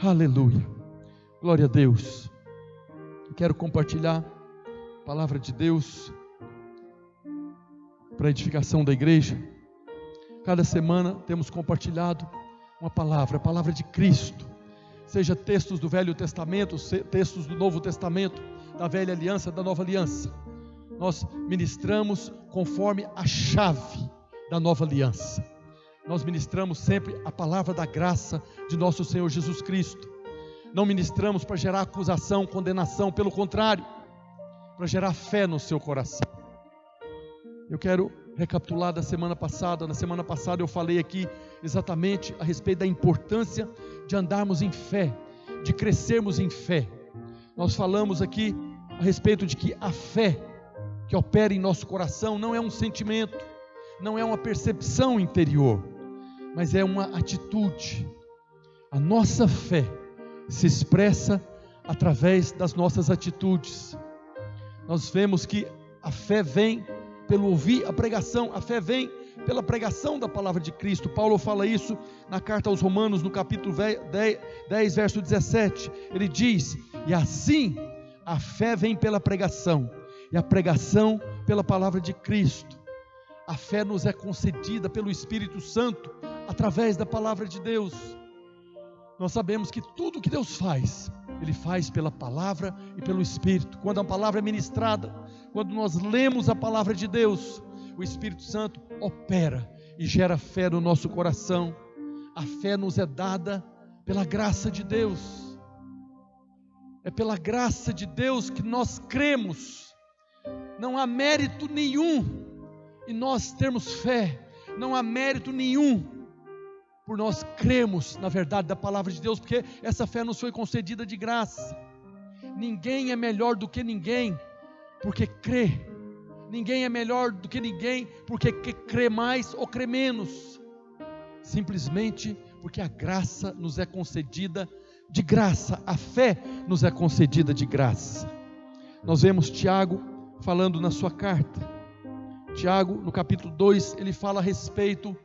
Aleluia, glória a Deus. Quero compartilhar a palavra de Deus para a edificação da igreja. Cada semana temos compartilhado uma palavra, a palavra de Cristo, seja textos do Velho Testamento, textos do Novo Testamento, da Velha Aliança, da Nova Aliança. Nós ministramos conforme a chave da Nova Aliança. Nós ministramos sempre a palavra da graça de nosso Senhor Jesus Cristo. Não ministramos para gerar acusação, condenação, pelo contrário, para gerar fé no seu coração. Eu quero recapitular da semana passada. Na semana passada eu falei aqui exatamente a respeito da importância de andarmos em fé, de crescermos em fé. Nós falamos aqui a respeito de que a fé que opera em nosso coração não é um sentimento, não é uma percepção interior, mas é uma atitude. A nossa fé se expressa através das nossas atitudes. Nós vemos que a fé vem pelo ouvir a pregação, a fé vem pela pregação da palavra de Cristo. Paulo fala isso na carta aos Romanos, no capítulo 10, verso 17. Ele diz: e assim a fé vem pela pregação, e a pregação pela palavra de Cristo. A fé nos é concedida pelo Espírito Santo através da palavra de Deus. Nós sabemos que tudo que Deus faz, Ele faz pela palavra e pelo Espírito. Quando a palavra é ministrada, quando nós lemos a palavra de Deus, o Espírito Santo opera e gera fé no nosso coração. A fé nos é dada pela graça de Deus. É pela graça de Deus que nós cremos. Não há mérito nenhum em nós termos fé, não há mérito nenhum por nós cremos na verdade da palavra de Deus, porque essa fé nos foi concedida de graça. Ninguém é melhor do que ninguém porque crê. Ninguém é melhor do que ninguém porque crê mais ou crê menos, simplesmente porque a graça nos é concedida de graça, a fé nos é concedida de graça. Nós vemos Tiago falando na sua carta. Tiago, no capítulo 2, ele fala a respeito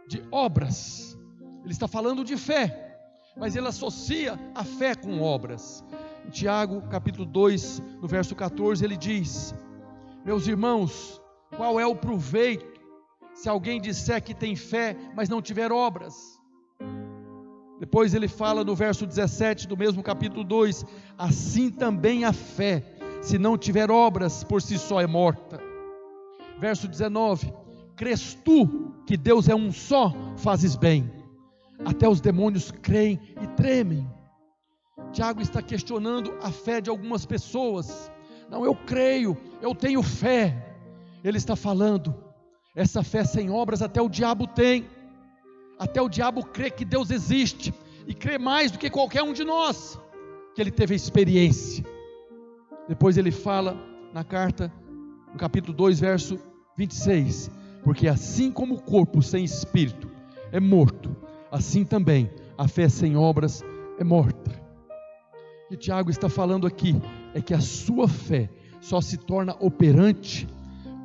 de obras. Ele está falando de fé, mas ele associa a fé com obras. Em Tiago, capítulo 2, no verso 14, ele diz: meus irmãos, qual é o proveito se alguém disser que tem fé, mas não tiver obras? Depois ele fala no verso 17 do mesmo capítulo 2: assim também a fé, se não tiver obras, por si só é morta. Verso 19: crês tu que Deus é um só, fazes bem. Até os demônios creem e tremem. Tiago está questionando a fé de algumas pessoas. Não, eu creio, eu tenho fé. Ele está falando, essa fé sem obras até o diabo tem. Até o diabo crê que Deus existe, e crê mais do que qualquer um de nós, que ele teve a experiência. Depois ele fala na carta, no capítulo 2, verso 26, porque assim como o corpo sem espírito é morto, assim também a fé sem obras é morta. O que Tiago está falando aqui é que a sua fé só se torna operante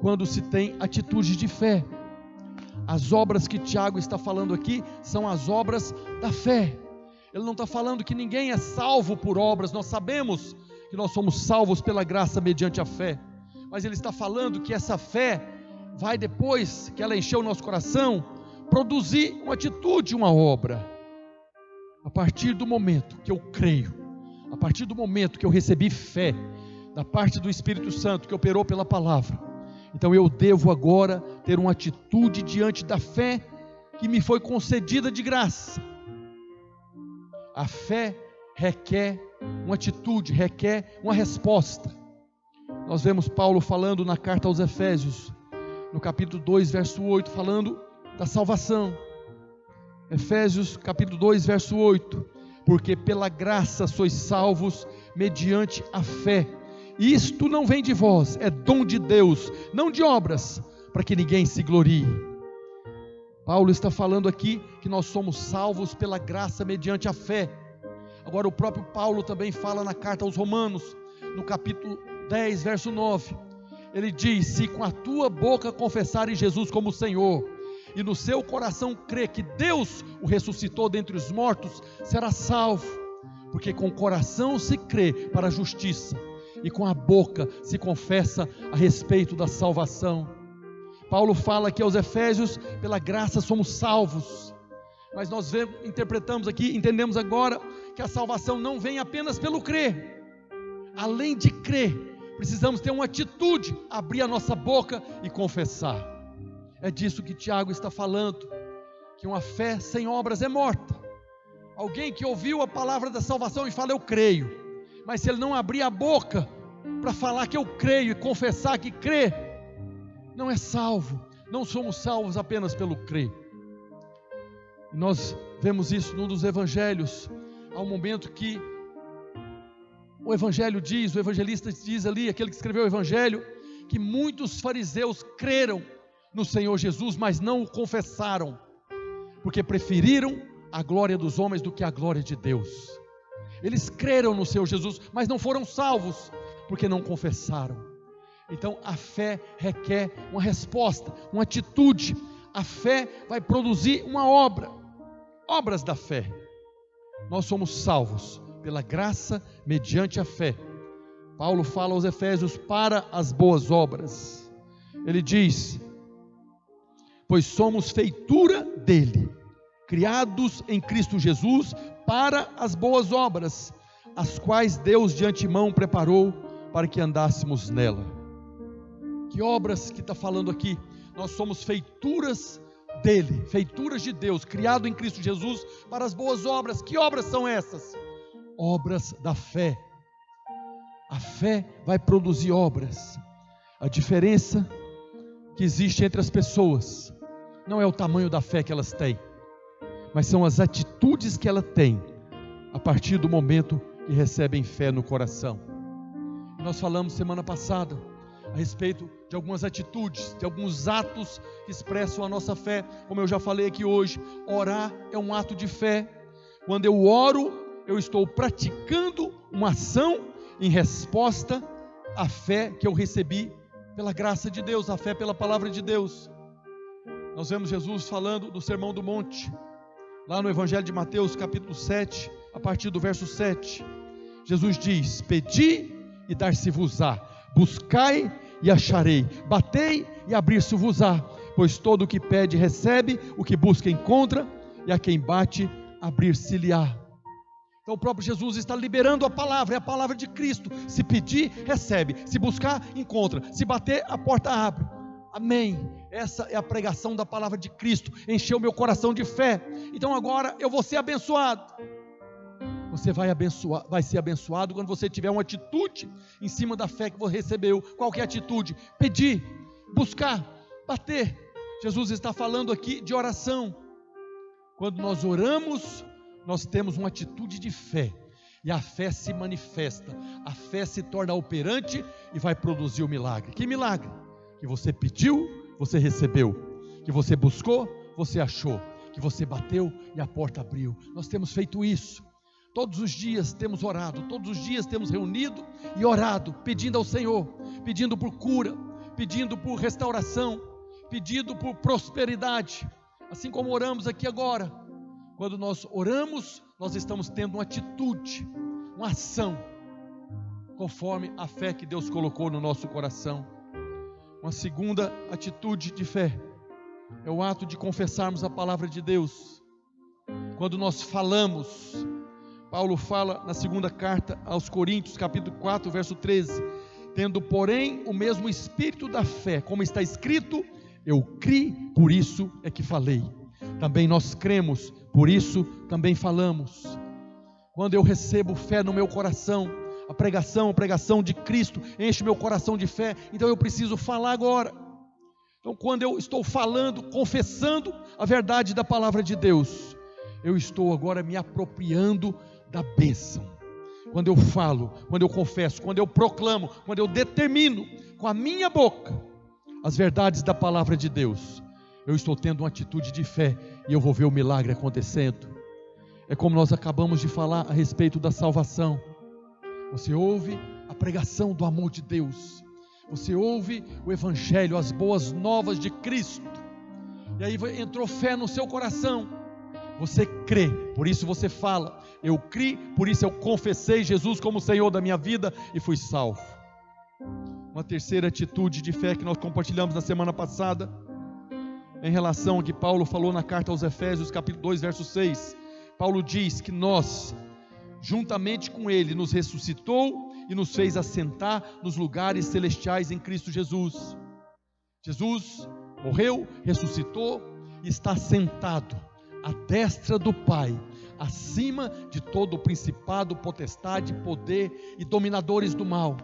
quando se tem atitude de fé. As obras que Tiago está falando aqui são as obras da fé. Ele não está falando que ninguém é salvo por obras. Nós sabemos que nós somos salvos pela graça mediante a fé, mas ele está falando que essa fé vai, depois que ela encheu o nosso coração, produzir uma atitude, uma obra. A partir do momento que eu creio, a partir do momento que eu recebi fé da parte do Espírito Santo que operou pela palavra, então eu devo agora ter uma atitude diante da fé que me foi concedida de graça. A fé requer uma atitude, requer uma resposta. Nós vemos Paulo falando na carta aos Efésios, no capítulo 2, verso 8, falando da salvação. Efésios capítulo 2, verso 8: porque pela graça sois salvos mediante a fé. Isto não vem de vós, é dom de Deus, não de obras, para que ninguém se glorie. Paulo está falando aqui que nós somos salvos pela graça mediante a fé. Agora o próprio Paulo também fala na carta aos Romanos, no capítulo 10, verso 9. Ele diz: se com a tua boca confessares Jesus como Senhor, e no seu coração crê que Deus o ressuscitou dentre os mortos, será salvo. porque com o coração se crê para a justiça, e com a boca se confessa a respeito da salvação. Paulo fala aqui aos Efésios: pela graça somos salvos. Mas nós interpretamos aqui, entendemos agora, que a salvação não vem apenas pelo crer. Além de crer, precisamos ter uma atitude, abrir a nossa boca e confessar. É disso que Tiago está falando, que uma fé sem obras é morta. Alguém que ouviu a palavra da salvação e fala: eu creio, mas se ele não abrir a boca para falar que eu creio e confessar que crê, não é salvo. Não somos salvos apenas pelo crer. Nós vemos isso num dos evangelhos. Há um momento que o evangelho diz, o evangelista diz ali, aquele que escreveu o evangelho, que muitos fariseus creram no Senhor Jesus, mas não o confessaram, porque preferiram a glória dos homens do que a glória de Deus. Eles creram no Senhor Jesus, mas não foram salvos, porque não confessaram. Então a fé requer uma resposta, uma atitude. A fé vai produzir uma obra, obras da fé. Nós somos salvos pela graça mediante a fé. Paulo fala aos Efésios: para as boas obras. Ele diz: pois somos feitura dele, criados em Cristo Jesus para as boas obras, as quais Deus de antemão preparou para que andássemos nela. Que obras que está falando aqui? Nós somos feituras dele, feituras de Deus, criado em Cristo Jesus para as boas obras. Que obras são essas? Obras da fé. A fé vai produzir obras. A diferença que existe entre as pessoas não é o tamanho da fé que elas têm, mas são as atitudes que ela tem a partir do momento que recebem fé no coração. Nós falamos semana passada a respeito de algumas atitudes, de alguns atos que expressam a nossa fé. Como eu já falei aqui hoje, orar é um ato de fé. Quando eu oro, eu estou praticando uma ação em resposta à fé que eu recebi pela graça de Deus, a fé pela palavra de Deus. Nós vemos Jesus falando do Sermão do Monte, lá no Evangelho de Mateus, capítulo 7, a partir do verso 7. Jesus diz: pedi e dar-se-vos-á, buscai e acharei, batei e abrir-se-vos-á, pois todo o que pede recebe, o que busca encontra, e a quem bate abrir-se-lhe-á. Então o próprio Jesus está liberando a palavra, é a palavra de Cristo. Se pedir, recebe, se buscar, encontra, se bater, a porta abre. Amém. Essa é a pregação da palavra de Cristo, encheu meu coração de fé. Então agora eu vou ser abençoado. Você vai ser abençoado quando você tiver uma atitude em cima da fé que você recebeu. Qual que é a atitude? Pedir, buscar, bater. Jesus está falando aqui de oração. Quando nós oramos, nós temos uma atitude de fé, e a fé se manifesta, a fé se torna operante e vai produzir o milagre. Que milagre? Que você pediu, você recebeu, que você buscou, você achou, que você bateu e a porta abriu. Nós temos feito isso. Todos os dias temos orado, todos os dias temos reunido e orado, pedindo ao Senhor, pedindo por cura, pedindo por restauração, pedindo por prosperidade. Assim como oramos aqui agora. Quando nós oramos, nós estamos tendo uma atitude, uma ação, conforme a fé que Deus colocou no nosso coração. Uma segunda atitude de fé é o ato de confessarmos a palavra de Deus. Quando nós falamos, Paulo fala na segunda carta aos Coríntios, capítulo 4, verso 13: tendo porém o mesmo espírito da fé, como está escrito, eu criei, por isso é que falei. Também nós cremos, por isso também falamos. Quando eu recebo fé no meu coração, a pregação de Cristo enche meu coração de fé, então eu preciso falar agora. Então quando eu estou falando, confessando a verdade da palavra de Deus, eu estou agora me apropriando da bênção. Quando eu falo, quando eu confesso, quando eu proclamo, quando eu determino com a minha boca as verdades da palavra de Deus, eu estou tendo uma atitude de fé e eu vou ver o milagre acontecendo. É como nós acabamos de falar a respeito da salvação. Você ouve a pregação do amor de Deus, você ouve o Evangelho, as boas novas de Cristo, e aí entrou fé no seu coração. Você crê, por isso você fala. Eu criei, por isso eu confessei Jesus como Senhor da minha vida e fui salvo. Uma terceira atitude de fé que nós compartilhamos na semana passada, em relação ao que Paulo falou na carta aos Efésios, capítulo 2, verso 6. Paulo diz que nós, juntamente com Ele, nos ressuscitou e nos fez assentar nos lugares celestiais em Cristo Jesus. Jesus morreu, ressuscitou e está sentado à destra do Pai, acima de todo o principado, potestade, poder e dominadores do mal.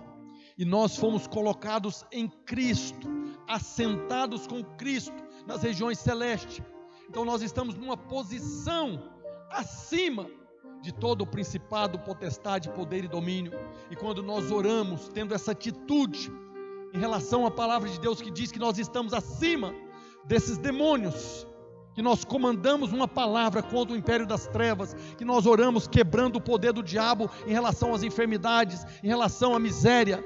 E nós fomos colocados em Cristo, assentados com Cristo nas regiões celestes. Então nós estamos numa posição acima de todo o principado, potestade, poder e domínio. E quando nós oramos, tendo essa atitude em relação à palavra de Deus que diz que nós estamos acima desses demônios, que nós comandamos uma palavra contra o império das trevas, que nós oramos quebrando o poder do diabo em relação às enfermidades, em relação à miséria.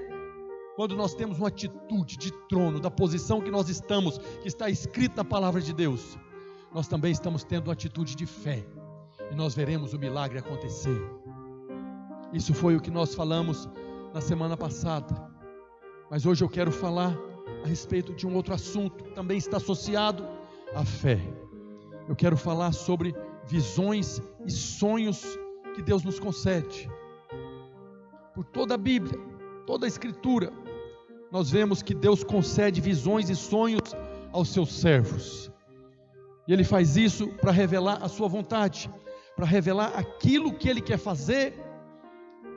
Quando nós temos uma atitude de trono, da posição que nós estamos, que está escrita na palavra de Deus, nós também estamos tendo uma atitude de fé, e nós veremos o milagre acontecer. Isso foi o que nós falamos na semana passada, mas hoje eu quero falar a respeito de um outro assunto, que também está associado à fé. Eu quero falar sobre visões e sonhos que Deus nos concede. Por toda a Bíblia, toda a Escritura, nós vemos que Deus concede visões e sonhos aos seus servos. E Ele faz isso para revelar a sua vontade, para revelar aquilo que Ele quer fazer,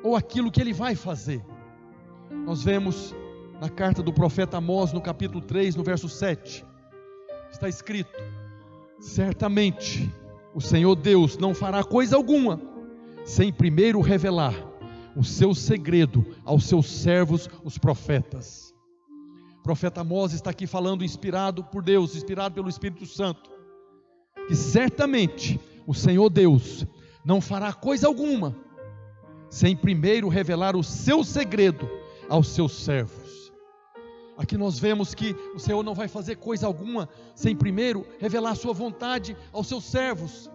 ou aquilo que Ele vai fazer. Nós vemos na carta do profeta Amós, no capítulo 3, no verso 7, está escrito: certamente o Senhor Deus não fará coisa alguma, sem primeiro revelar o seu segredo aos seus servos, os profetas. O profeta Amós está aqui falando inspirado por Deus, inspirado pelo Espírito Santo, que certamente o Senhor Deus não fará coisa alguma, sem primeiro revelar o seu segredo aos seus servos. Aqui nós vemos que o Senhor não vai fazer coisa alguma, sem primeiro revelar a sua vontade aos seus servos,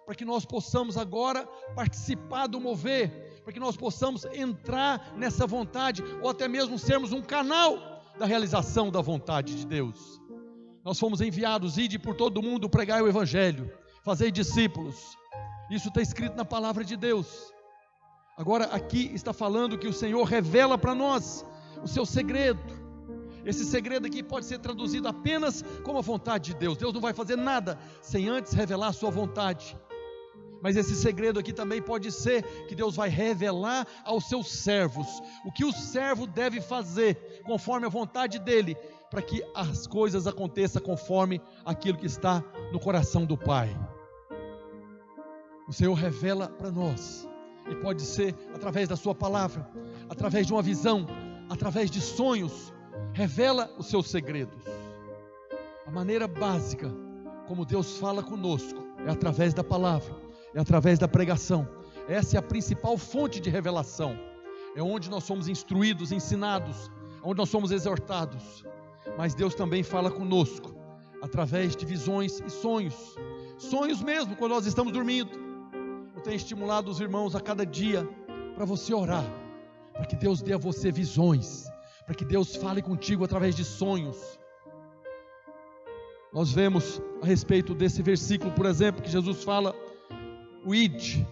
para que nós possamos agora participar do mover, para que nós possamos entrar nessa vontade, ou até mesmo sermos um canal da realização da vontade de Deus. Nós fomos enviados, ide por todo mundo pregar o Evangelho, fazer discípulos. Isso está escrito na palavra de Deus. Agora aqui está falando que o Senhor revela para nós o seu segredo. Esse segredo aqui pode ser traduzido apenas como a vontade de Deus. Deus não vai fazer nada sem antes revelar a sua vontade. Mas esse segredo aqui também pode ser que Deus vai revelar aos seus servos o que o servo deve fazer conforme a vontade dele, para que as coisas aconteçam conforme aquilo que está no coração do Pai. O Senhor revela para nós, e pode ser através da sua palavra, através de uma visão, através de sonhos. Revela os seus segredos. A maneira básica como Deus fala conosco é através da palavra, é através da pregação. Essa é a principal fonte de revelação. É onde nós somos instruídos, ensinados, onde nós somos exortados. Mas Deus também fala conosco através de visões e sonhos. Sonhos mesmo, quando nós estamos dormindo. Eu tenho estimulado os irmãos a cada dia para você orar, para que Deus dê a você visões, para que Deus fale contigo através de sonhos. Nós vemos a respeito desse versículo, por exemplo, que Jesus fala, o ide,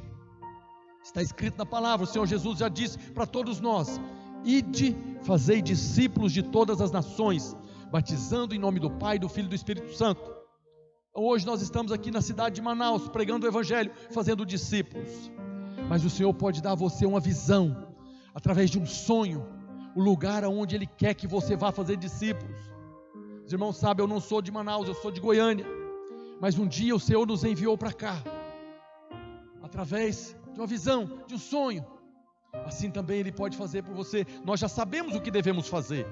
está escrito na palavra, o Senhor Jesus já disse para todos nós, ide, fazei discípulos de todas as nações, batizando em nome do Pai, do Filho e do Espírito Santo. Hoje nós estamos aqui na cidade de Manaus, pregando o Evangelho, fazendo discípulos, mas o Senhor pode dar a você uma visão, através de um sonho, o lugar aonde Ele quer que você vá fazer discípulos. Os irmãos sabem, eu não sou de Manaus, eu sou de Goiânia, mas um dia o Senhor nos enviou para cá, através de uma visão, de um sonho. Assim também Ele pode fazer por você. Nós já sabemos o que devemos fazer,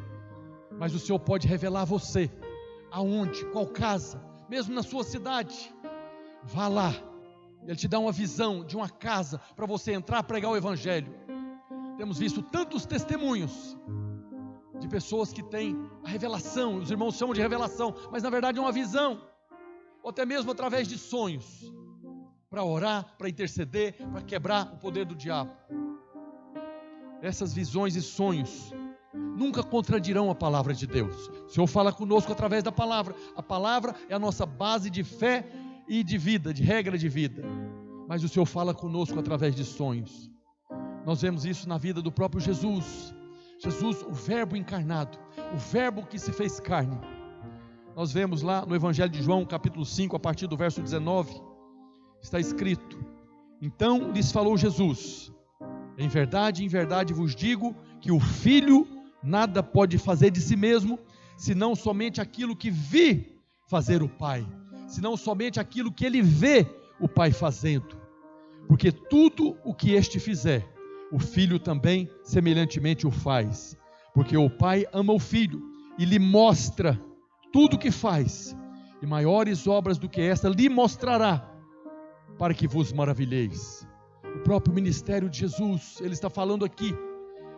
mas o Senhor pode revelar a você, aonde, qual casa, mesmo na sua cidade. Vá lá, Ele te dá uma visão de uma casa, para você entrar, pregar o Evangelho. Temos visto tantos testemunhos de pessoas que têm a revelação, os irmãos chamam de revelação, mas na verdade é uma visão, ou até mesmo através de sonhos. para orar, para interceder, para quebrar o poder do diabo. Essas visões e sonhos nunca contradirão a palavra de Deus. O Senhor fala conosco através da palavra. A palavra é a nossa base de fé e de vida, de regra de vida. Mas o Senhor fala conosco através de sonhos. Nós vemos isso na vida do próprio Jesus. Jesus, o verbo encarnado, o verbo que se fez carne. Nós vemos lá no Evangelho de João, capítulo 5, a partir do verso 19, está escrito: então lhes falou Jesus: em verdade vos digo que o Filho nada pode fazer de si mesmo, senão somente aquilo que vi fazer o Pai, senão somente aquilo que ele vê o Pai fazendo, porque tudo o que este fizer, o Filho também semelhantemente o faz, porque o Pai ama o Filho e lhe mostra tudo o que faz, e maiores obras do que esta lhe mostrará, para que vos maravilheis. O próprio ministério de Jesus, ele está falando aqui,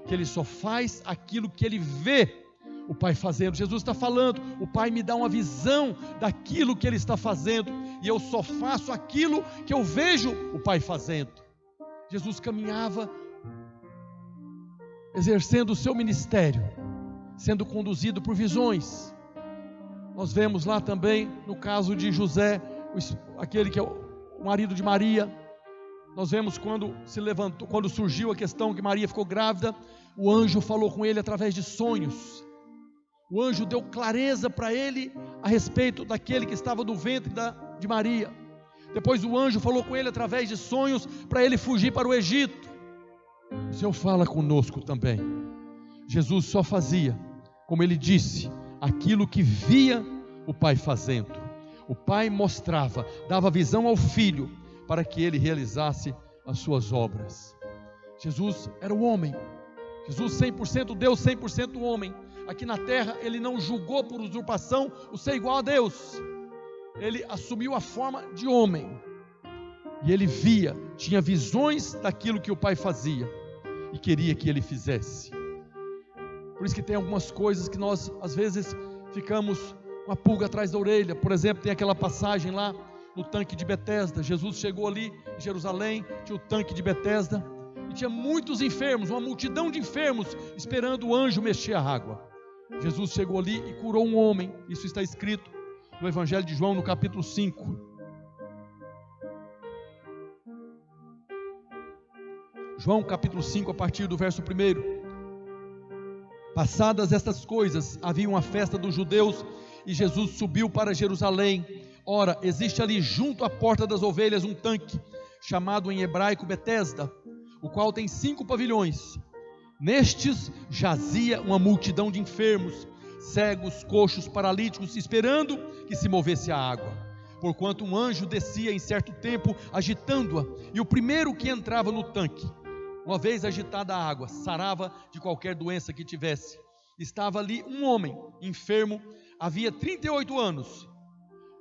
que ele só faz aquilo que ele vê o Pai fazendo. Jesus está falando, o Pai me dá uma visão daquilo que ele está fazendo, e eu só faço aquilo que eu vejo o Pai fazendo. Jesus caminhava, exercendo o seu ministério, sendo conduzido por visões. Nós vemos lá também, no caso de José, aquele que é o marido de Maria. Nós vemos quando se levantou, quando surgiu a questão que Maria ficou grávida, o anjo falou com ele através de sonhos. O anjo deu clareza para ele a respeito daquele que estava no ventre de Maria. Depois o anjo falou com ele através de sonhos para ele fugir para o Egito. O Senhor fala conosco também. Jesus só fazia, como ele disse, aquilo que via o Pai fazendo. O Pai mostrava, dava visão ao Filho, para que ele realizasse as suas obras. Jesus era o homem. Jesus 100% Deus, 100% homem. Aqui na terra ele não julgou por usurpação o ser igual a Deus. Ele assumiu a forma de homem. E ele via, tinha visões daquilo que o Pai fazia e queria que ele fizesse. Por isso que tem algumas coisas que nós às vezes ficamos com a pulga atrás da orelha. Por exemplo, tem aquela passagem lá no tanque de Betesda. Jesus chegou ali em Jerusalém, tinha o tanque de Betesda, e tinha muitos enfermos, uma multidão de enfermos, esperando o anjo mexer a água. Jesus chegou ali e curou um homem. Isso está escrito no Evangelho de João, no capítulo 5. João capítulo 5, a partir do verso 1. Passadas estas coisas, havia uma festa dos judeus, e Jesus subiu para Jerusalém. Ora, existe ali junto à porta das ovelhas um tanque, chamado em hebraico Betesda, o qual tem 5 pavilhões. Nestes jazia uma multidão de enfermos, cegos, coxos, paralíticos, esperando que se movesse a água. Porquanto um anjo descia em certo tempo, agitando-a, e o primeiro que entrava no tanque, uma vez agitada a água, sarava de qualquer doença que tivesse. Estava ali um homem, enfermo, havia 38 anos.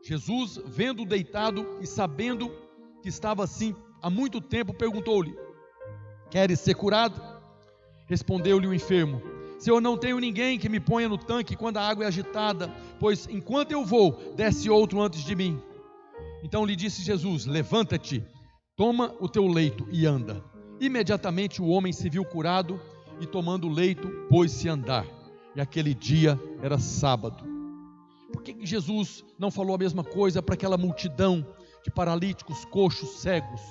Jesus, vendo-o deitado e sabendo que estava assim há muito tempo, perguntou-lhe: queres ser curado? Respondeu-lhe o enfermo: Senhor, não tenho ninguém que me ponha no tanque quando a água é agitada, pois enquanto eu vou, desce outro antes de mim. Então lhe disse Jesus: levanta-te, toma o teu leito e anda. Imediatamente o homem se viu curado e, tomando o leito, pôs-se a andar. E aquele dia era sábado. Por que Jesus não falou a mesma coisa para aquela multidão de paralíticos, coxos, cegos?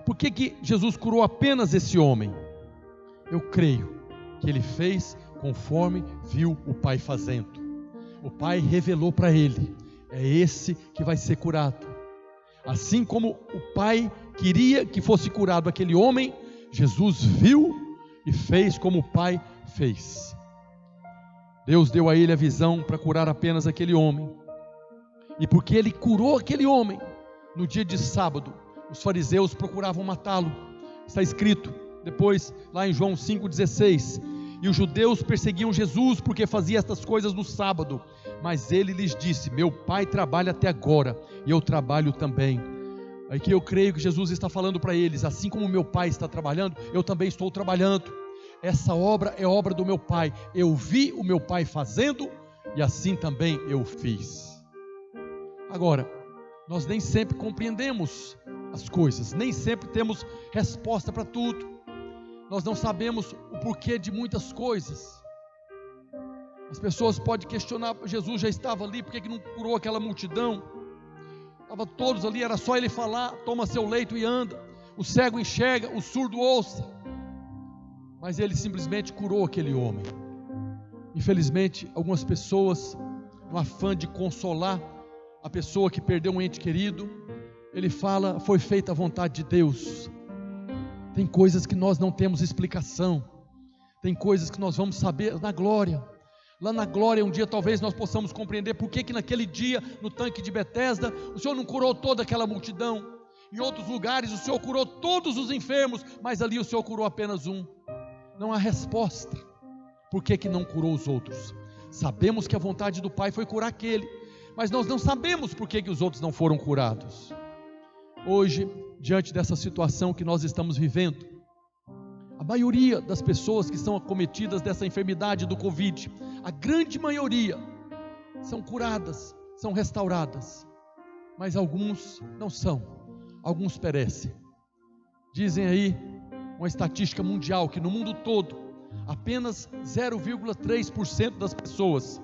Por que Jesus curou apenas esse homem? Eu creio que ele fez conforme viu o Pai fazendo. O Pai revelou para ele: é esse que vai ser curado. Assim como o Pai queria que fosse curado aquele homem, Jesus viu e fez como o Pai fez. Deus deu a ele a visão para curar apenas aquele homem. E porque ele curou aquele homem, no dia de sábado, os fariseus procuravam matá-lo. Está escrito depois lá em João 5,16: e os judeus perseguiam Jesus porque fazia estas coisas no sábado. Mas ele lhes disse: meu Pai trabalha até agora, e eu trabalho também. Aqui eu creio que Jesus está falando para eles: assim como meu Pai está trabalhando, eu também estou trabalhando. Essa obra é obra do meu Pai. Eu vi o meu Pai fazendo, e assim também eu fiz. Agora, nós nem sempre compreendemos as coisas, nem sempre temos resposta para tudo, nós não sabemos o porquê de muitas coisas. As pessoas podem questionar: Jesus já estava ali, por que não curou aquela multidão? Estavam todos ali, era só ele falar: toma seu leito e anda. O cego enxerga, o surdo ouça. Mas ele simplesmente curou aquele homem. Infelizmente, algumas pessoas, no afã de consolar a pessoa que perdeu um ente querido, ele fala: foi feita a vontade de Deus. Tem coisas que nós não temos explicação, tem coisas que nós vamos saber na glória. Lá na glória, um dia talvez nós possamos compreender por que naquele dia, no tanque de Betesda, o Senhor não curou toda aquela multidão. Em outros lugares o Senhor curou todos os enfermos, mas ali o Senhor curou apenas um. Não há resposta. Por que não curou os outros? Sabemos que a vontade do Pai foi curar aquele, mas nós não sabemos por que os outros não foram curados. Hoje, diante dessa situação que nós estamos vivendo, a maioria das pessoas que são acometidas dessa enfermidade do Covid, a grande maioria, são curadas, são restauradas, mas alguns não são, alguns perecem. Dizem aí, uma estatística mundial, que no mundo todo, apenas 0,3% das pessoas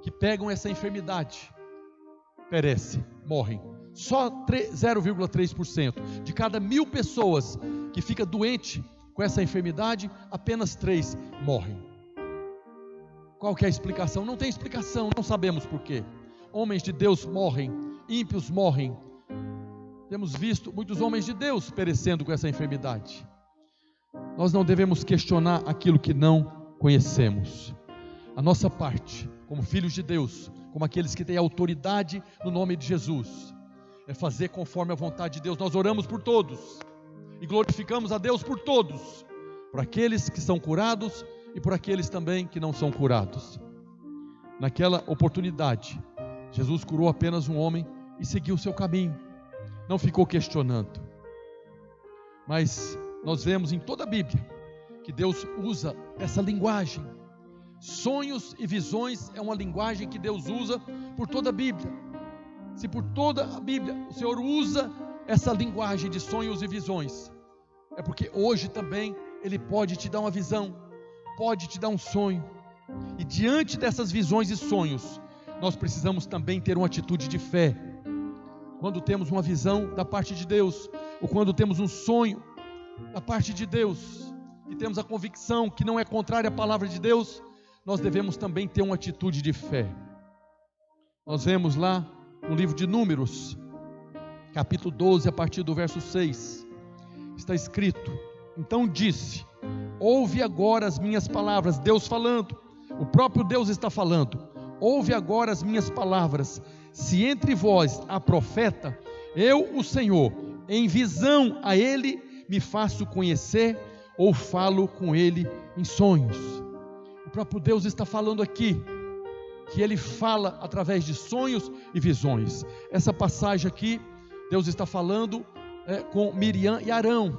que pegam essa enfermidade perecem, morrem. Só 0,3%. De cada 1.000 pessoas que fica doente com essa enfermidade, apenas 3 morrem. Qual que é a explicação? Não tem explicação, não sabemos por quê. Homens de Deus morrem, ímpios morrem. Temos visto muitos homens de Deus perecendo com essa enfermidade. Nós não devemos questionar aquilo que não conhecemos. A nossa parte, como filhos de Deus, como aqueles que têm autoridade no nome de Jesus, é fazer conforme a vontade de Deus. Nós oramos por todos e glorificamos a Deus por todos, por aqueles que são curados e por aqueles também que não são curados. Naquela oportunidade, Jesus curou apenas um homem e seguiu o seu caminho, não ficou questionando. Mas nós vemos em toda a Bíblia que Deus usa essa linguagem. Sonhos e visões é uma linguagem que Deus usa por toda a Bíblia. Se por toda a Bíblia o Senhor usa essa linguagem de sonhos e visões, é porque hoje também Ele pode te dar uma visão, pode te dar um sonho. E diante dessas visões e sonhos, nós precisamos também ter uma atitude de fé. Quando temos uma visão da parte de Deus, ou quando temos um sonho da parte de Deus, e temos a convicção que não é contrária à palavra de Deus, nós devemos também ter uma atitude de fé. Nós vemos lá no livro de Números, capítulo 12, a partir do verso 6, está escrito: então disse: ouve agora as minhas palavras. Deus falando, o próprio Deus está falando: ouve agora as minhas palavras. Se entre vós há profeta, eu, o Senhor, em visão a ele me faço conhecer, ou falo com ele em sonhos. O próprio Deus está falando aqui, que Ele fala através de sonhos e visões. Essa passagem aqui, Deus está falando com Miriam e Arão,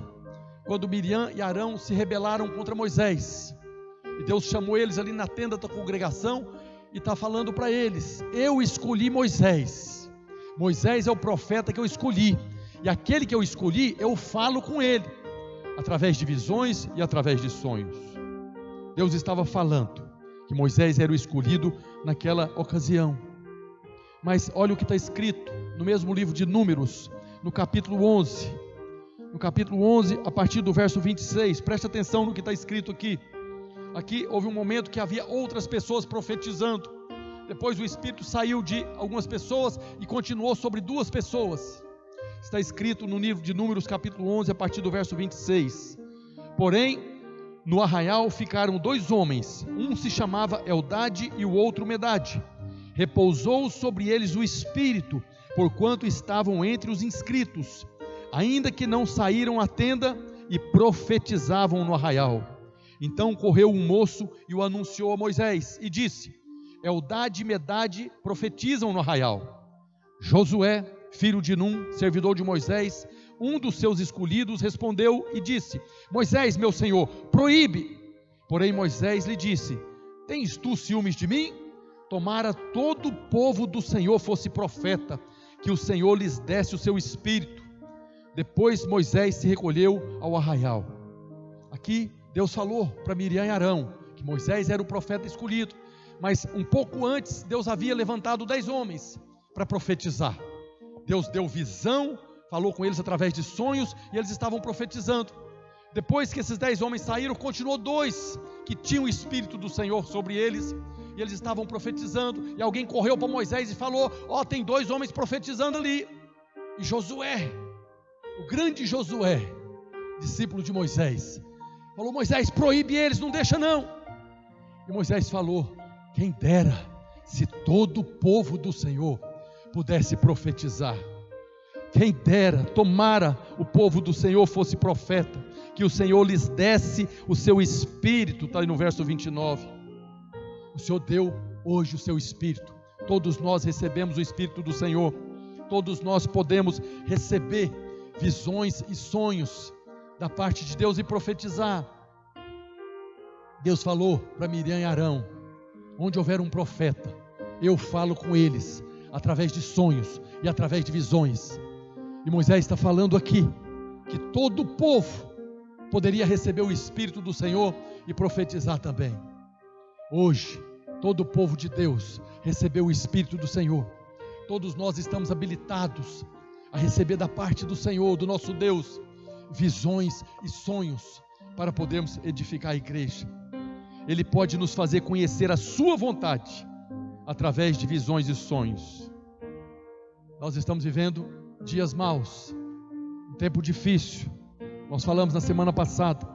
quando Miriam e Arão se rebelaram contra Moisés, e Deus chamou eles ali na tenda da congregação, e está falando para eles: eu escolhi Moisés, Moisés é o profeta que eu escolhi, e aquele que eu escolhi, eu falo com ele, através de visões e através de sonhos. Deus estava falando que Moisés era o escolhido naquela ocasião. Mas olha o que está escrito no mesmo livro de Números, no capítulo 11. No capítulo 11, a partir do verso 26, preste atenção no que está escrito aqui. Aqui houve um momento que havia outras pessoas profetizando. Depois o Espírito saiu de algumas pessoas e continuou sobre 2 pessoas. Está escrito no livro de Números, capítulo 11, a partir do verso 26. Porém, no arraial ficaram 2 homens, um se chamava Eldade e o outro Medade. Repousou sobre eles o Espírito, porquanto estavam entre os inscritos, ainda que não saíram à tenda, e profetizavam no arraial. Então correu um moço e o anunciou a Moisés, e disse: Eldade e Medade profetizam no arraial. Josué, filho de Num, servidor de Moisés, um dos seus escolhidos, respondeu e disse: Moisés, meu senhor, proíbe. Porém Moisés lhe disse: tens tu ciúmes de mim? Tomara todo o povo do Senhor fosse profeta, que o Senhor lhes desse o seu espírito. Depois Moisés se recolheu ao arraial. Aqui Deus falou para Miriam e Arão que Moisés era o profeta escolhido, mas um pouco antes Deus havia levantado 10 homens para profetizar. Deus deu visão, falou com eles através de sonhos, e eles estavam profetizando. Depois que esses 10 homens saíram, continuou 2 que tinham o Espírito do Senhor sobre eles, e eles estavam profetizando, e alguém correu para Moisés e falou: tem 2 homens profetizando ali. E Josué, o grande Josué, discípulo de Moisés, falou: Moisés, proíbe eles, não deixa não. E Moisés falou: quem dera se todo o povo do Senhor pudesse profetizar. Quem dera, tomara o povo do Senhor fosse profeta, que o Senhor lhes desse o seu Espírito. Está aí no verso 29. O Senhor deu hoje o seu Espírito. Todos nós recebemos o Espírito do Senhor. Todos nós podemos receber visões e sonhos da parte de Deus e profetizar. Deus falou para Miriam e Arão: onde houver um profeta, eu falo com eles através de sonhos e através de visões. E Moisés está falando aqui que todo o povo poderia receber o Espírito do Senhor e profetizar também. Hoje, todo o povo de Deus recebeu o Espírito do Senhor. Todos nós estamos habilitados a receber da parte do Senhor, do nosso Deus, visões e sonhos para podermos edificar a igreja. Ele pode nos fazer conhecer a sua vontade através de visões e sonhos. Nós estamos vivendo dias maus, um tempo difícil. Nós falamos na semana passada.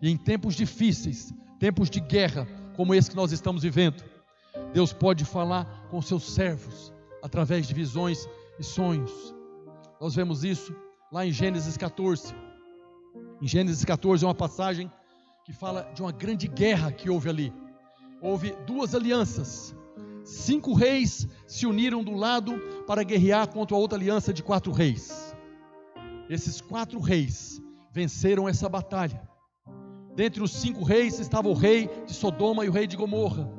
E em tempos difíceis, tempos de guerra, como esse que nós estamos vivendo, Deus pode falar com seus servos através de visões e sonhos. Nós vemos isso lá em Gênesis 14. Em Gênesis 14 é uma passagem que fala de uma grande guerra que houve ali. Houve 2 alianças. 5 reis se uniram do lado para guerrear contra a outra aliança de 4 reis. Esses 4 reis venceram essa batalha. Dentre os 5 reis estava o rei de Sodoma e o rei de Gomorra.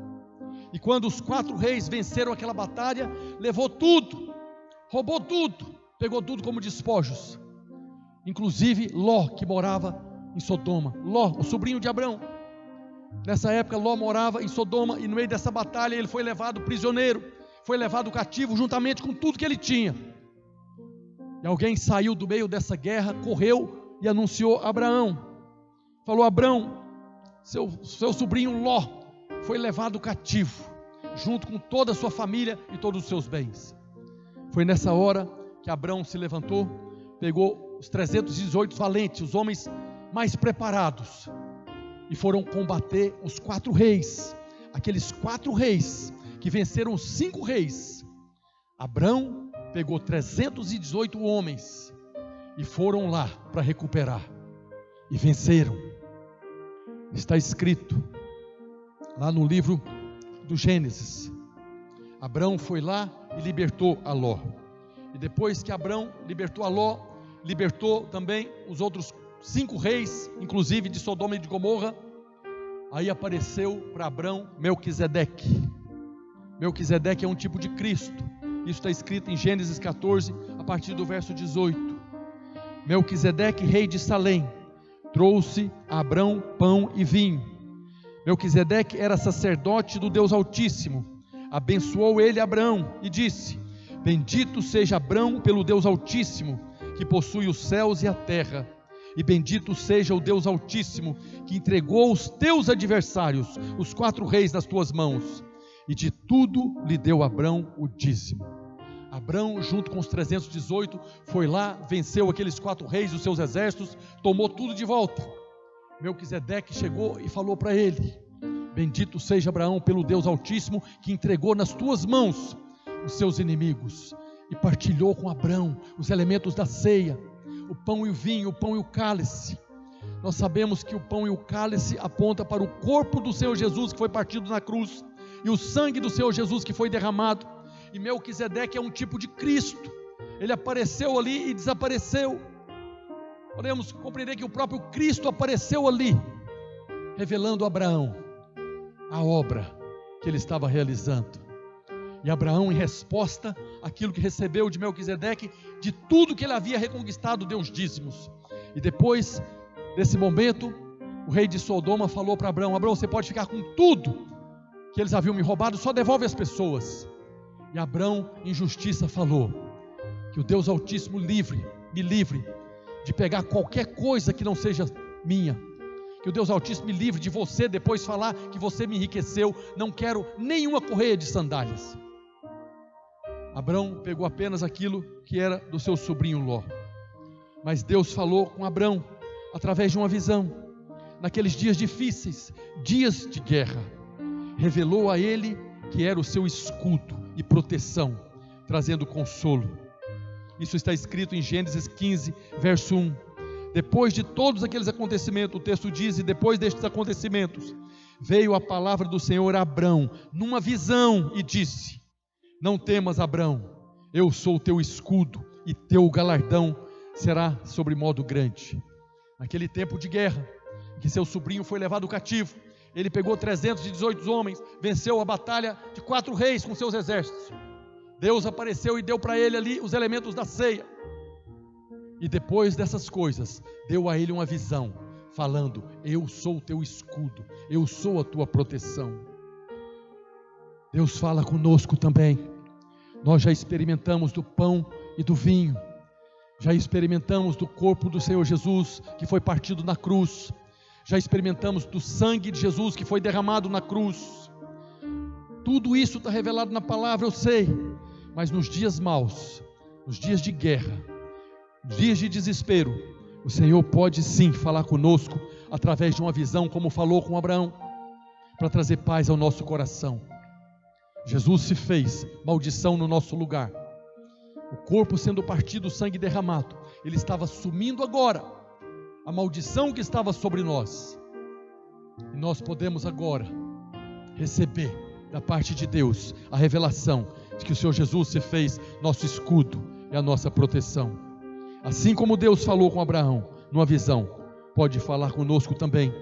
E quando os 4 reis venceram aquela batalha, levou tudo, roubou tudo, pegou tudo como despojos, inclusive Ló, que morava em Sodoma. Ló, o sobrinho de Abrão. Nessa época Ló morava em Sodoma, e no meio dessa batalha ele foi levado prisioneiro, foi levado cativo juntamente com tudo que ele tinha. E alguém saiu do meio dessa guerra, correu e anunciou a Abraão. Falou: Abrão, seu sobrinho Ló foi levado cativo, junto com toda a sua família e todos os seus bens. Foi nessa hora que Abrão se levantou, pegou os 318 valentes, os homens mais preparados, e foram combater os 4 reis, aqueles 4 reis que venceram os 5 reis. Abrão pegou 318 homens e foram lá para recuperar, e venceram. Está escrito lá no livro do Gênesis. Abrão foi lá e libertou a Ló. E depois que Abrão libertou a Ló, libertou também os outros 5 reis, inclusive de Sodoma e de Gomorra. Aí apareceu para Abrão Melquisedeque. Melquisedeque é um tipo de Cristo. Isso está escrito em Gênesis 14, a partir do verso 18. Melquisedeque, rei de Salém, trouxe a Abrão pão e vinho. Melquisedeque era sacerdote do Deus Altíssimo. Abençoou ele Abrão e disse: bendito seja Abrão pelo Deus Altíssimo, que possui os céus e a terra. E bendito seja o Deus Altíssimo, que entregou os teus adversários, os 4 reis, nas tuas mãos. E de tudo lhe deu Abrão o dízimo. Abrão, junto com os 318, foi lá, venceu aqueles 4 reis, os seus exércitos, tomou tudo de volta. Melquisedeque chegou e falou para ele: bendito seja Abraão pelo Deus Altíssimo, que entregou nas tuas mãos os seus inimigos. E partilhou com Abrão os elementos da ceia, o pão e o vinho, o pão e o cálice. Nós sabemos que o pão e o cálice apontam para o corpo do Senhor Jesus, que foi partido na cruz, e o sangue do Senhor Jesus, que foi derramado. E Melquisedeque é um tipo de Cristo. Ele apareceu ali e desapareceu. Podemos compreender que o próprio Cristo apareceu ali, revelando a Abraão a obra que ele estava realizando. E Abraão, em resposta àquilo que recebeu de Melquisedeque, de tudo que ele havia reconquistado, deu os dízimos. E depois desse momento, o rei de Sodoma falou para Abraão: Abraão, você pode ficar com tudo que eles haviam me roubado, só devolve as pessoas. E Abraão, em justiça, falou: que o Deus Altíssimo me livre de pegar qualquer coisa que não seja minha. Que o Deus Altíssimo me livre de você depois falar que você me enriqueceu. Não quero nenhuma correia de sandálias. Abraão pegou apenas aquilo que era do seu sobrinho Ló. Mas Deus falou com Abraão através de uma visão. Naqueles dias difíceis, dias de guerra, revelou a ele que era o seu escudo e proteção, trazendo consolo. Isso está escrito em Gênesis 15, verso 1. Depois de todos aqueles acontecimentos, o texto diz: e depois destes acontecimentos, veio a palavra do Senhor a Abrão, numa visão, e disse: não temas, Abrão, eu sou o teu escudo, e teu galardão será sobre modo grande. Naquele tempo de guerra, em que seu sobrinho foi levado cativo, ele pegou 318 homens, venceu a batalha de 4 reis com seus exércitos. Deus apareceu e deu para ele ali os elementos da ceia. E depois dessas coisas, deu a ele uma visão, falando: eu sou o teu escudo, eu sou a tua proteção. Deus fala conosco também. Nós já experimentamos do pão e do vinho, já experimentamos do corpo do Senhor Jesus, que foi partido na cruz, já experimentamos do sangue de Jesus, que foi derramado na cruz. Tudo isso está revelado na palavra, eu sei. Mas nos dias maus, nos dias de guerra, nos dias de desespero, o Senhor pode sim falar conosco através de uma visão, como falou com Abraão, para trazer paz ao nosso coração. Jesus se fez maldição no nosso lugar. O corpo sendo partido, o sangue derramado, Ele estava assumindo agora a maldição que estava sobre nós. E nós podemos agora receber da parte de Deus a revelação de que o Senhor Jesus se fez nosso escudo e a nossa proteção. Assim como Deus falou com Abraão numa visão, pode falar conosco também.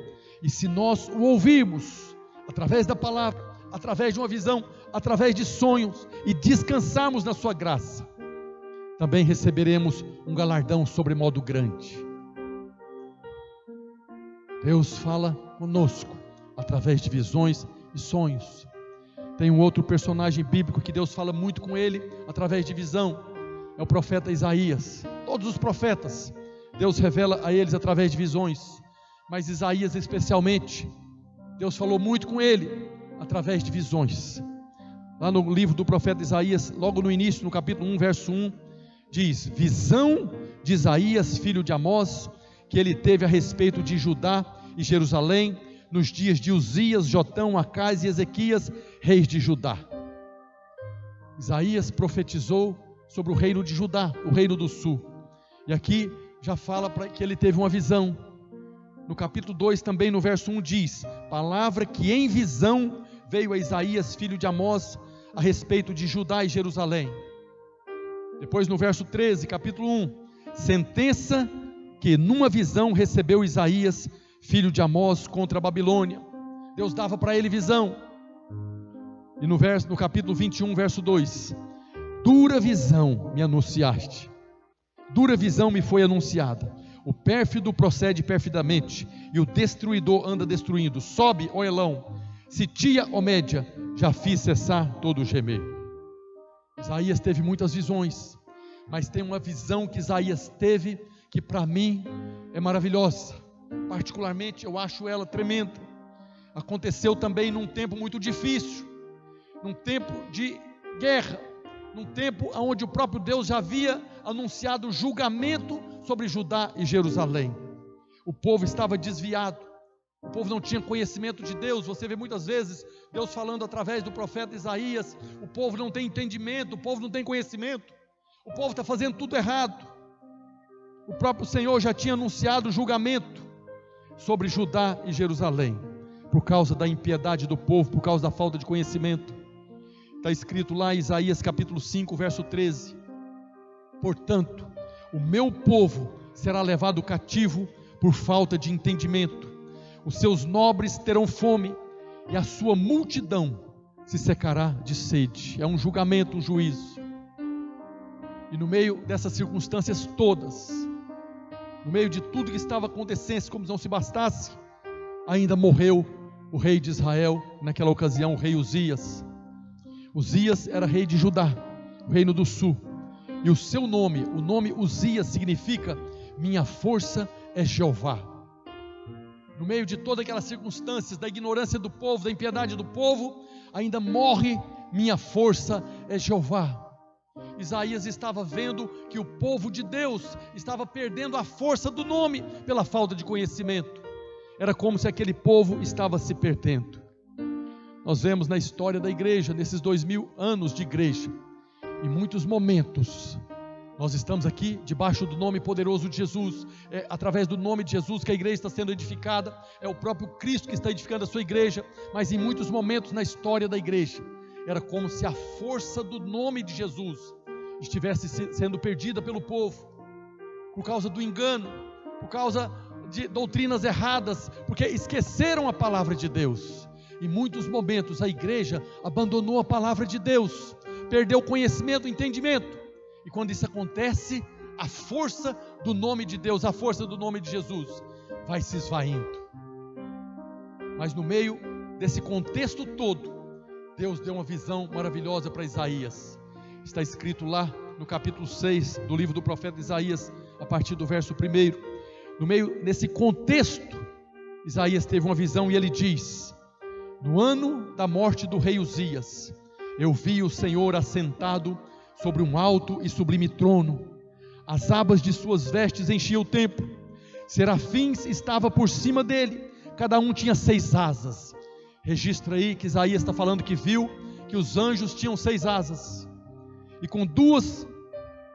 E se nós o ouvirmos através da palavra, através de uma visão, através de sonhos, e descansarmos na sua graça, também receberemos um galardão sobre modo grande. Deus fala conosco através de visões e sonhos. Tem um outro personagem bíblico que Deus fala muito com ele através de visão, é o profeta Isaías. Todos os profetas, Deus revela a eles através de visões, mas Isaías especialmente, Deus falou muito com ele através de visões. Lá no livro do profeta Isaías, logo no início, no capítulo 1, verso 1, diz: visão de Isaías, filho de Amós, que ele teve a respeito de Judá e Jerusalém, nos dias de Uzias, Jotão, Acás e Ezequias, reis de Judá. Isaías profetizou sobre o reino de Judá, o reino do sul. E aqui já fala que ele teve uma visão. No capítulo 2 também, no verso 1 diz: palavra que em visão veio a Isaías, filho de Amós, a respeito de Judá e Jerusalém. Depois no verso 13, capítulo 1, sentença que numa visão recebeu Isaías, filho de Amós, contra a Babilônia. Deus dava para ele visão. E no capítulo 21, verso 2, dura visão me anunciaste, dura visão me foi anunciada. O pérfido procede perfidamente, e o destruidor anda destruindo. Sobe, ó Elão, sitia, ó Média, já fiz cessar todo o gemer. Isaías teve muitas visões, mas tem uma visão que Isaías teve, que para mim é maravilhosa. Particularmente eu acho ela tremenda. Aconteceu também num tempo muito difícil, num tempo de guerra, num tempo onde o próprio Deus já havia anunciado o julgamento sobre Judá e Jerusalém. O povo estava desviado, o povo não tinha conhecimento de Deus. Você vê muitas vezes Deus falando através do profeta Isaías: o povo não tem entendimento, o povo não tem conhecimento, o povo está fazendo tudo errado. O próprio Senhor já tinha anunciado o julgamento sobre Judá e Jerusalém, por causa da impiedade do povo, por causa da falta de conhecimento. Está escrito lá em Isaías capítulo 5, verso 13: portanto, o meu povo será levado cativo por falta de entendimento, os seus nobres terão fome, e a sua multidão se secará de sede. É um julgamento, um juízo. E no meio dessas circunstâncias todas, no meio de tudo que estava acontecendo, como não se bastasse, ainda morreu o rei de Israel, naquela ocasião o rei Uzias. Uzias era rei de Judá, o reino do sul, e o seu nome, o nome Uzias, significa: minha força é Jeová. No meio de todas aquelas circunstâncias, da ignorância do povo, da impiedade do povo, ainda morre: minha força é Jeová. Isaías estava vendo que o povo de Deus estava perdendo a força do nome pela falta de conhecimento. Era como se aquele povo estava se perdendo. Nós vemos na história da igreja, nesses 2000 anos de igreja, em muitos momentos, nós estamos aqui debaixo do nome poderoso de Jesus, através do nome de Jesus que a igreja está sendo edificada, é o próprio Cristo que está edificando a sua igreja, mas em muitos momentos na história da igreja, era como se a força do nome de Jesus estivesse sendo perdida pelo povo, por causa do engano, por causa de doutrinas erradas, porque esqueceram a palavra de Deus. Em muitos momentos a igreja abandonou a palavra de Deus, perdeu o conhecimento, o entendimento, e quando isso acontece, a força do nome de Deus, a força do nome de Jesus vai se esvaindo. Mas no meio desse contexto todo, Deus deu uma visão maravilhosa para Isaías. Está escrito lá no capítulo 6 do livro do profeta Isaías, a partir do verso 1. No meio desse contexto, Isaías teve uma visão e ele diz: no ano da morte do rei Uzias, eu vi o Senhor assentado sobre um alto e sublime trono. As abas de suas vestes enchiam o templo. Serafins estavam por cima dele, cada um tinha 6 asas. Registra aí que Isaías está falando que viu que os anjos tinham 6 asas. E com 2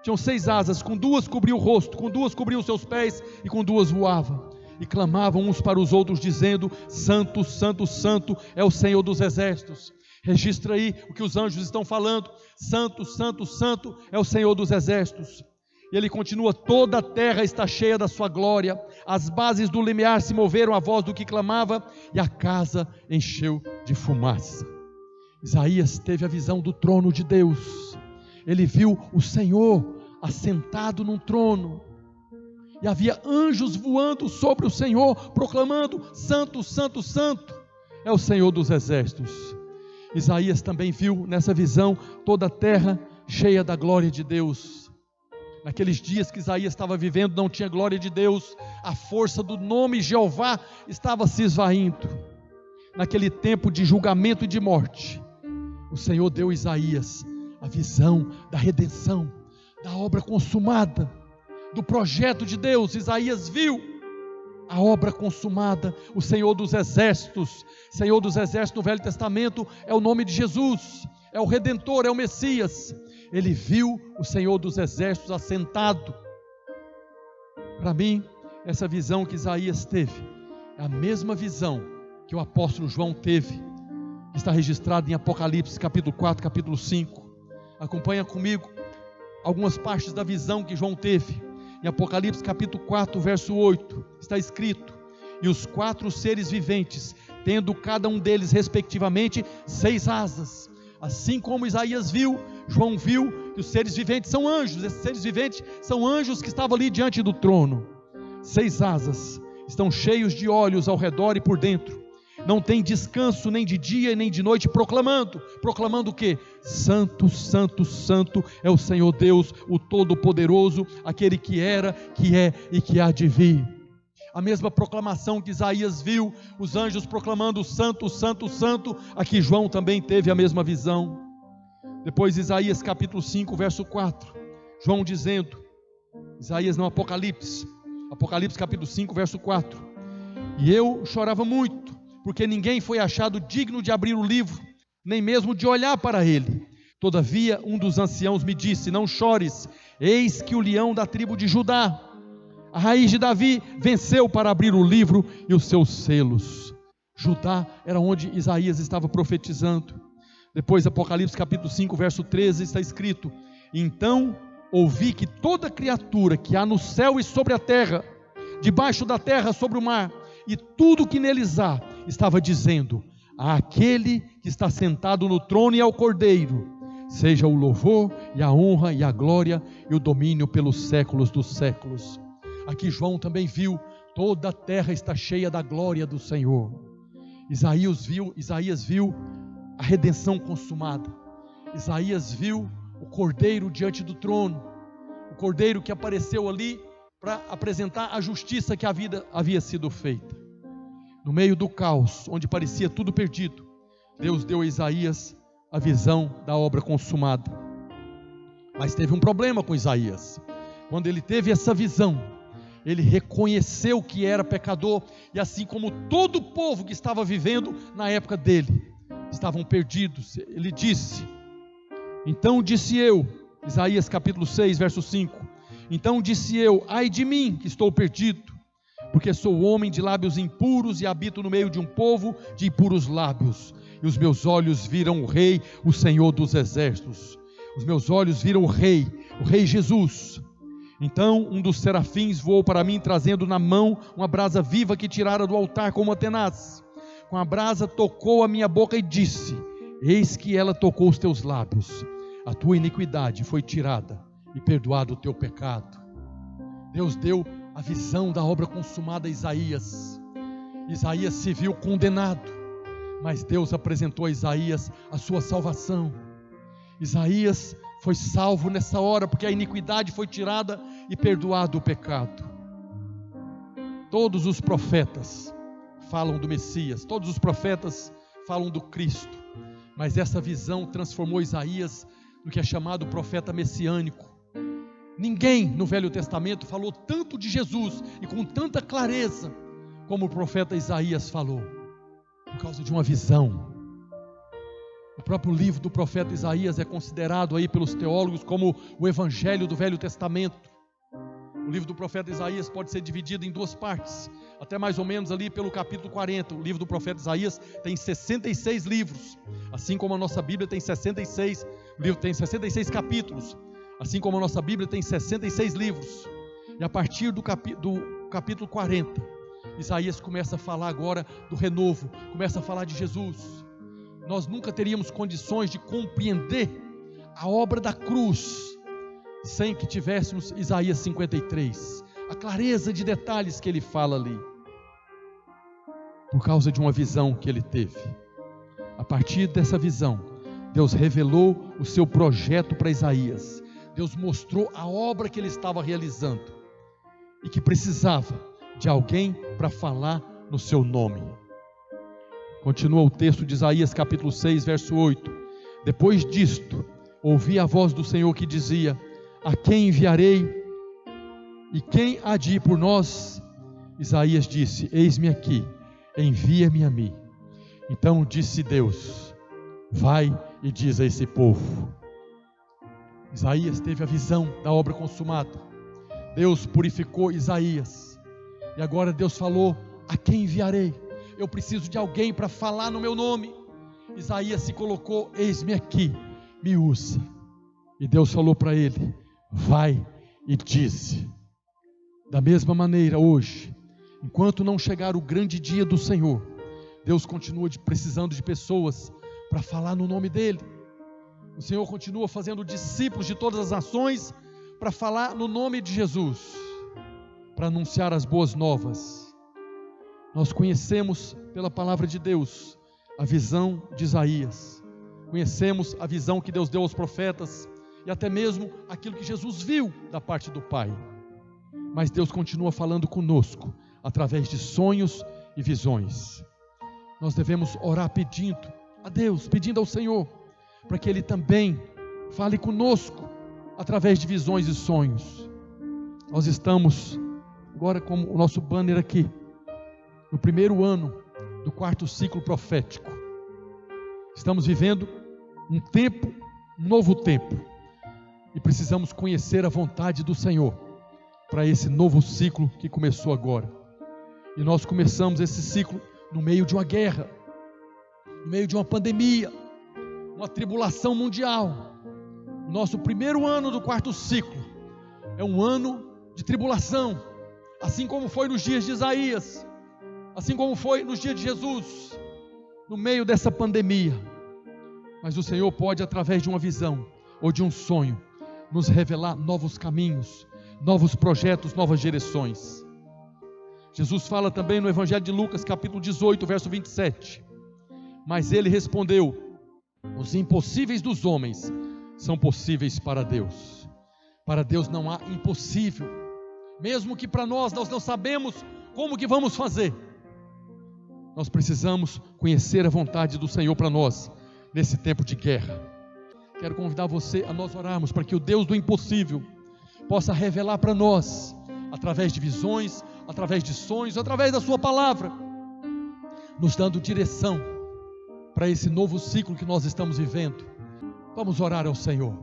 tinham 6 asas, com 2 cobriam o rosto, com 2 cobriam os seus pés, e com 2 voavam. E clamavam uns para os outros, dizendo: Santo, Santo, Santo é o Senhor dos exércitos. Registra aí o que os anjos estão falando: Santo, Santo, Santo é o Senhor dos exércitos. E ele continua: toda a terra está cheia da sua glória, as bases do limiar se moveram à voz do que clamava, e a casa encheu de fumaça. Isaías teve a visão do trono de Deus. Ele viu o Senhor assentado num trono, e havia anjos voando sobre o Senhor, proclamando: Santo, Santo, Santo é o Senhor dos exércitos. Isaías também viu nessa visão toda a terra cheia da glória de Deus. Naqueles dias que Isaías estava vivendo, não tinha glória de Deus, a força do nome Jeová estava se esvaindo. Naquele tempo de julgamento e de morte, o Senhor deu a Isaías a visão da redenção, da obra consumada, do projeto de Deus. Isaías viu a obra consumada, o Senhor dos exércitos. Senhor dos exércitos no Velho Testamento é o nome de Jesus, é o Redentor, é o Messias. Ele viu o Senhor dos exércitos assentado. Para mim, essa visão que Isaías teve é a mesma visão que o apóstolo João teve, que está registrado em Apocalipse capítulo 4, capítulo 5. Acompanha comigo algumas partes da visão que João teve. Em Apocalipse capítulo 4, verso 8, está escrito: e os 4 seres viventes, tendo cada um deles respectivamente 6 asas, assim como Isaías viu, João viu que os seres viventes são anjos. Esses seres viventes são anjos que estavam ali diante do trono. 6 asas, estão cheios de olhos ao redor e por dentro, não tem descanso nem de dia nem de noite, proclamando o quê? Santo, Santo, Santo é o Senhor Deus, o Todo-Poderoso, aquele que era, que é e que há de vir. A mesma proclamação que Isaías viu, os anjos proclamando: Santo, Santo, Santo, aqui João também teve a mesma visão. Depois Isaías capítulo 5, verso 4, João dizendo, Isaías não, Apocalipse capítulo 5, verso 4, e eu chorava muito, porque ninguém foi achado digno de abrir o livro, nem mesmo de olhar para ele. Todavia um dos anciãos me disse: não chores, eis que o leão da tribo de Judá, a raiz de Davi, venceu para abrir o livro e os seus selos. Judá era onde Isaías estava profetizando. Depois Apocalipse capítulo 5, verso 13, está escrito: então ouvi que toda criatura que há no céu e sobre a terra, debaixo da terra, sobre o mar, e tudo que neles há, estava dizendo: àquele que está sentado no trono e ao Cordeiro, seja o louvor e a honra e a glória e o domínio pelos séculos dos séculos. Aqui João também viu, toda a terra está cheia da glória do Senhor. Isaías viu a redenção consumada. Isaías viu o Cordeiro diante do trono, o Cordeiro que apareceu ali para apresentar a justiça que havia sido feita. No meio do caos, onde parecia tudo perdido, Deus deu a Isaías a visão da obra consumada. Mas teve um problema com Isaías. Quando ele teve essa visão, ele reconheceu que era pecador, e assim como todo o povo que estava vivendo na época dele, estavam perdidos. Ele disse: então disse eu, Isaías capítulo 6, verso 5, então disse eu, ai de mim que estou perdido, porque sou homem de lábios impuros e habito no meio de um povo de impuros lábios, e os meus olhos viram o Rei, o Senhor dos exércitos. Os meus olhos viram o Rei Jesus. Então um dos serafins voou para mim, trazendo na mão uma brasa viva que tirara do altar com uma tenaz. Com a brasa tocou a minha boca e disse: eis que ela tocou os teus lábios, a tua iniquidade foi tirada e perdoado o teu pecado. Deus deu a visão da obra consumada a Isaías. Isaías se viu condenado, mas Deus apresentou a Isaías a sua salvação. Isaías foi salvo nessa hora, porque a iniquidade foi tirada e perdoado o pecado. Todos os profetas falam do Messias, todos os profetas falam do Cristo, mas essa visão transformou Isaías no que é chamado profeta messiânico. Ninguém no Velho Testamento falou tanto de Jesus e com tanta clareza como o profeta Isaías falou, por causa de uma visão. O próprio livro do profeta Isaías é considerado aí pelos teólogos como o Evangelho do Velho Testamento. O livro do profeta Isaías pode ser dividido em duas partes, até mais ou menos ali pelo capítulo 40. O livro do profeta Isaías tem 66 livros, assim como a nossa Bíblia tem 66, o livro tem 66 capítulos, assim como a nossa Bíblia tem 66 livros. E a partir do capítulo 40, Isaías começa a falar agora do renovo, começa a falar de Jesus. Nós nunca teríamos condições de compreender a obra da cruz sem que tivéssemos Isaías 53, a clareza de detalhes que ele fala ali, por causa de uma visão que ele teve. A partir dessa visão, Deus revelou o seu projeto para Isaías. Deus mostrou a obra que ele estava realizando e que precisava de alguém para falar no seu nome. Continua o texto de Isaías capítulo 6, verso 8. Depois disto, ouvi a voz do Senhor que dizia: a quem enviarei? E quem há de ir por nós? Isaías disse: eis-me aqui, envia-me a mim. Então disse Deus: vai e diz a esse povo. Isaías teve a visão da obra consumada. Deus purificou Isaías. E agora Deus falou: a quem enviarei? Eu preciso de alguém para falar no meu nome. Isaías se colocou: eis-me aqui, me usa. E Deus falou para ele: vai e diz. Da mesma maneira, hoje, enquanto não chegar o grande dia do Senhor, Deus continua precisando de pessoas para falar no nome dEle. O Senhor continua fazendo discípulos de todas as nações para falar no nome de Jesus, para anunciar as boas novas. Nós conhecemos pela palavra de Deus a visão de Isaías, conhecemos a visão que Deus deu aos profetas e até mesmo aquilo que Jesus viu da parte do Pai. Mas Deus continua falando conosco através de sonhos e visões. Nós devemos orar pedindo a Deus, pedindo ao Senhor, para que Ele também fale conosco através de visões e sonhos. Nós estamos agora, como o nosso banner aqui, no primeiro ano do 4º ciclo profético. Estamos vivendo um novo tempo, e precisamos conhecer a vontade do Senhor para esse novo ciclo que começou agora. E nós começamos esse ciclo no meio de uma guerra, no meio de uma pandemia, uma tribulação mundial. O nosso primeiro ano do 4º ciclo é um ano de tribulação, assim como foi nos dias de Isaías, assim como foi nos dias de Jesus. no meio dessa pandemia, mas o Senhor pode, através de uma visão ou de um sonho, nos revelar novos caminhos, novos projetos, novas direções. Jesus fala também no Evangelho de Lucas, capítulo 18, verso 27. Mas ele respondeu: os impossíveis dos homens são possíveis para Deus. Para Deus não há impossível. Mesmo que para nós não sabemos como que vamos fazer, nós precisamos conhecer a vontade do Senhor para nós, nesse tempo de guerra. Quero convidar você a nós orarmos para que o Deus do impossível possa revelar para nós, através de visões, através de sonhos, através da sua palavra, nos dando direção para esse novo ciclo que nós estamos vivendo. Vamos orar ao Senhor.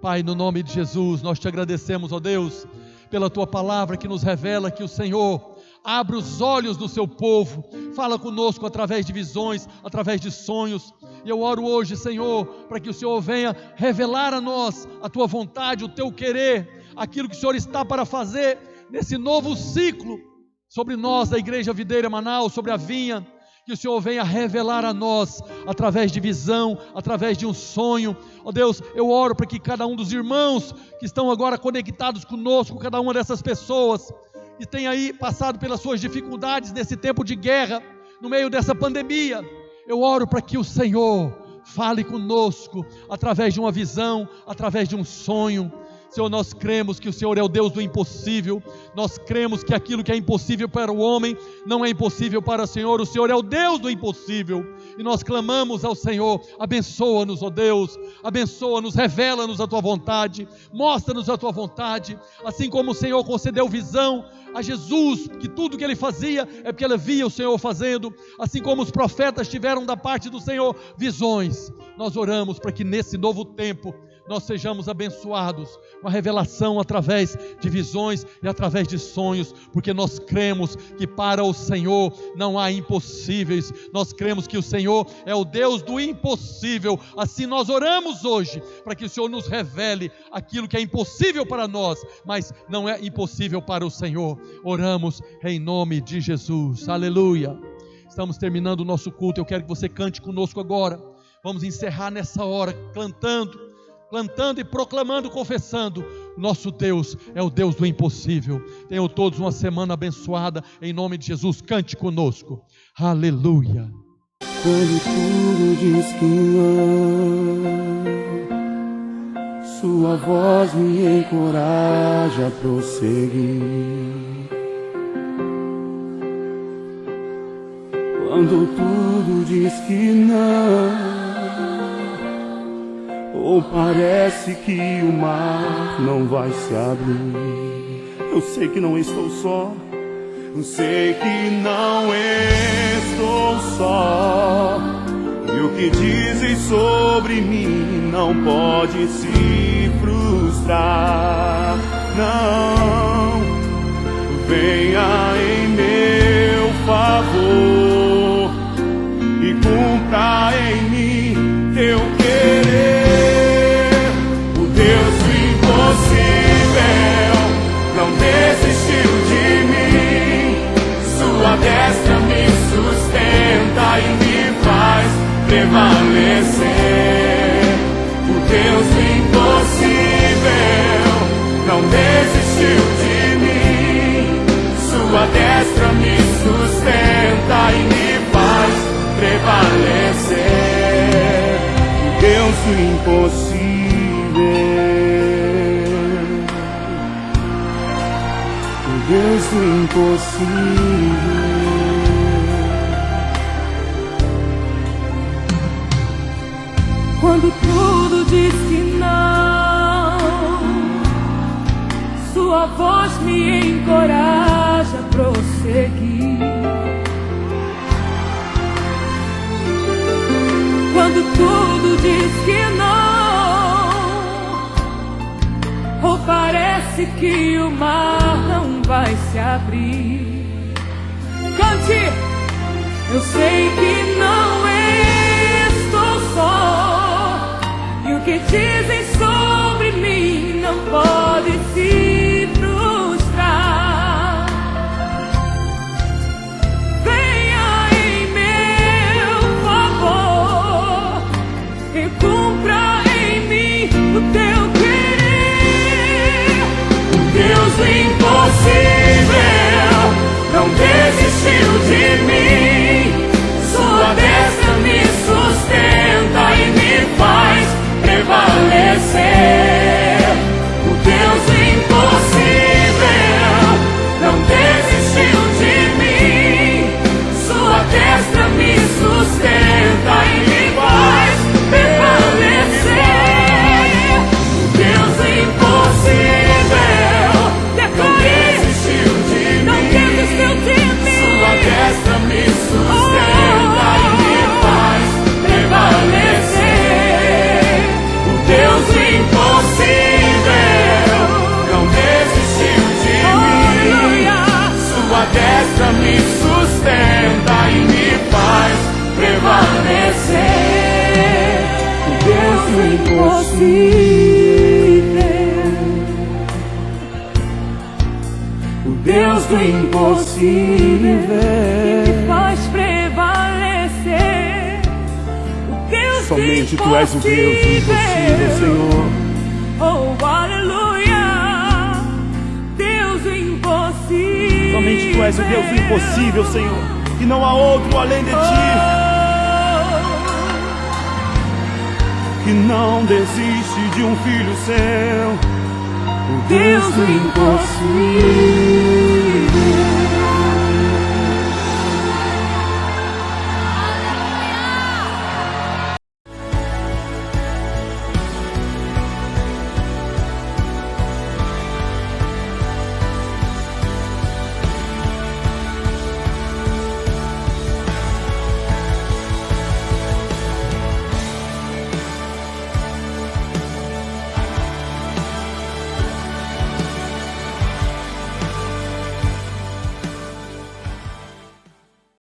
Pai, no nome de Jesus, nós te agradecemos, ó Deus, pela tua palavra que nos revela que o Senhor abre os olhos do seu povo, fala conosco através de visões, através de sonhos. E eu oro hoje, Senhor, para que o Senhor venha revelar a nós a tua vontade, o teu querer, aquilo que o Senhor está para fazer nesse novo ciclo sobre nós da Igreja Videira Manaus, sobre a vinha. Que o Senhor venha revelar a nós, através de visão, através de um sonho. Ó Deus, eu oro para que cada um dos irmãos que estão agora conectados conosco, cada uma dessas pessoas que tem aí passado pelas suas dificuldades nesse tempo de guerra, no meio dessa pandemia, eu oro para que o Senhor fale conosco, através de uma visão, através de um sonho. Senhor, nós cremos que o Senhor é o Deus do impossível, nós cremos que aquilo que é impossível para o homem, não é impossível para o Senhor é o Deus do impossível, e nós clamamos ao Senhor: abençoa-nos, ó Deus, abençoa-nos, revela-nos a tua vontade, mostra-nos a tua vontade, assim como o Senhor concedeu visão a Jesus, que tudo que ele fazia é porque ele via o Senhor fazendo, assim como os profetas tiveram da parte do Senhor visões. Nós oramos para que nesse novo tempo nós sejamos abençoados com a revelação através de visões e através de sonhos, porque nós cremos que para o Senhor não há impossíveis. Nós cremos que o Senhor é o Deus do impossível. Assim nós oramos hoje para que o Senhor nos revele aquilo que é impossível para nós, mas não é impossível para o Senhor. Oramos em nome de Jesus. Aleluia. Estamos terminando o nosso culto. Eu quero que você cante conosco agora. Vamos encerrar nessa hora cantando e proclamando, confessando: nosso Deus é o Deus do impossível. Tenham todos uma semana abençoada, em nome de Jesus. Cante conosco. Aleluia. Quando tudo diz que não, sua voz me encoraja a prosseguir. Quando tudo diz que não, ou parece que o mar não vai se abrir, eu sei que não estou só, eu sei que não estou só, e o que dizem sobre mim não pode se frustrar. Não, venha em meu favor e cumpra em mim teu querer. Não desistiu de mim, sua destra me sustenta e me faz prevalecer. O Deus do impossível não desistiu de mim, sua destra me sustenta e me faz prevalecer. O Deus do impossível, Deus do impossível. Quando tudo diz que não, sua voz me encoraja a prosseguir. Quando tudo diz que não, ou parece que o mar não vai se abrir. Cante! Eu sei que não estou só, e o que dizem sobre mim não pode se frustrar. Venha em meu favor O Deus do impossível, que me faz prevalecer. O Deus somente do Tu és o Deus do impossível, Senhor. Oh, aleluia. Deus do impossível. Somente Tu és o Deus do impossível, Senhor. E não há outro além de Ti. Que não desiste de um filho seu. O Deus do impossível.